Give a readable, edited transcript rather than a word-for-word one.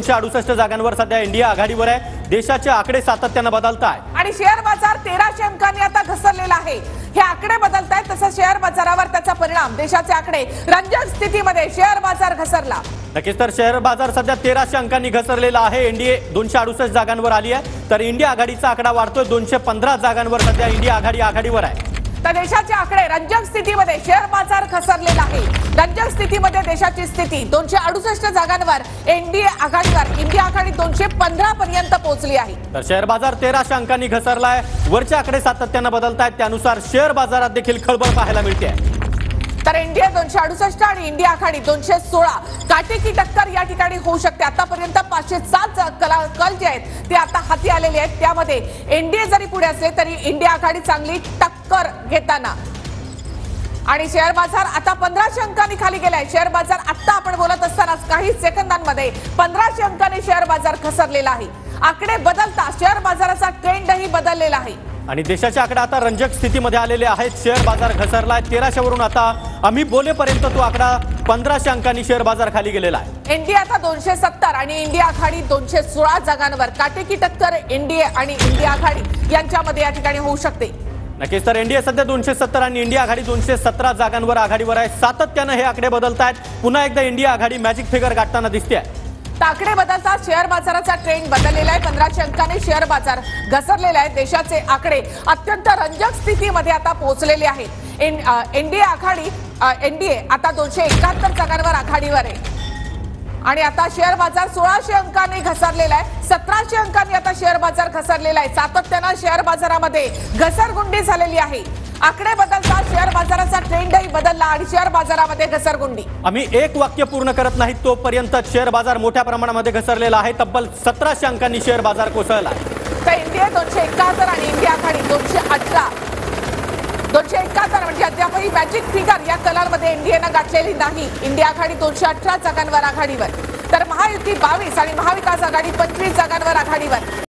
268 जागांवर सध्या इंडिया आघाडीवर आहे। देशाचे आकडे सातत्याने बदलतात आणि शेअर बाजार 1300 अंकांनी आता घसरलेला आहे। हे आकडे बदलतायत तसं शेअर बाजारावर त्याचा परिणाम। देशाचे आकडे रंजक स्थितीमध्ये शेअर बाजार घसरला। नक्कीच तर शेअर बाजार सध्या 1300 अंकांनी घसरलेला आहे। एनडीए 268 जागांवर आली आहे तर इंडिया आघाडीचा आकडा वाढतोय। 215 जागांवर सध्या इंडिया आघाडीवर आहे। तर देशाचे आकडे रंजक स्थितीमध्ये शेअर बाजार घसरलेला आहे। रंजक स्थितीमध्ये देशाची स्थिती 268 जागांवर एनडीए आघाडीवर इंडिया आघाडी 215 पर्यंत पोहोचली आहे। तर शेअर बाजार 1300 अंकांनी घसरलाय। वरचे आकडे सातत्याने बदलतायत त्यानुसार शेअर बाजारात देखील खळबळ पाहायला मिळते। तर एनडीए 268 आणि इंडिया आघाडी 216 काटेकी टक्कर या ठिकाणी होऊ शकते। आतापर्यंत 507 कल जे आहेत ते आता हाती आलेले आहेत। त्यामध्ये एनडीए जरी पुढे असले तरी इंडिया आघाडी चांगली टक्कर घेताना आणि शेअर बाजार आता 1500 अंकांनी खाली गेलाय। शेअर बाजार आता आपण बोलत असताना काही सेकंदांमध्ये 1500 अंकांनी शेअर बाजार घसरलेला आहे। आकडे बदलता शेअर बाजाराचा ट्रेंडही बदललेला आहे आणि देशाचे आकडे आता रंजक स्थितीमध्ये आलेले आहेत। शेअर बाजार घसरलाय 1300 वरून आता आम्ही बोलेपर्यंत तो आकडा 1500 अंकांनी शेअर बाजार खाली गेलेला आहे। एनडीए आता 270 आणि इंडिया आघाडी 216 जागांवर काटेकी टक्कर एनडीए आणि इंडिया आघाडी यांच्यामध्ये या ठिकाणी होऊ शकते। नक्कीच तर एनडीए सध्या 270 आणि इंडिया आघाडी 217 जागांवर आघाडीवर आहे। सातत्याने हे आकडे बदलतायत। पुन्हा एकदा इंडिया आघाडी मॅजिक फिगर गाठताना दिसते। आकडे बदलता शेअर बाजाराचा ट्रेंड बदललेला आहे। 1500 अंकांनी शेअर बाजार घसरलेला आहे। देशाचे आकडे अत्यंत रंजक स्थितीमध्ये आता पोहोचलेले आहेत। एनडीए आता 271 जागांवर आघाडीवर आहे आणि आता शेअर बाजार 1600 अंकांनी घसरलेला आहे। 1700 अंकांनी आता शेअर बाजार घसरलेला आहे। सातत्याने शेअर बाजारामध्ये घसरगुंडी झालेली आहे। आकडे बदलता शेअर बाजाराचा ट्रेंडही बदलला आणि शेअर बाजारामध्ये घसरगुंडी। आम्ही एक वाक्य पूर्ण करत नाही तोपर्यंत शेअर बाजार मोठ्या प्रमाणामध्ये घसरलेला आहे। तब्बल 1700 अंकांनी शेअर बाजार कोसळला। तर इंडिया 271 आणि इंडिया आघाडी 218 म्हणजे अद्यापही मॅजिक फिगर या कलांमध्ये एनडीएनं गाठलेली नाही। इंडिया आघाडी 218 जागांवर आघाडीवर तर महायुती 22 आणि महाविकास आघाडी 25 जागांवर आघाडीवर।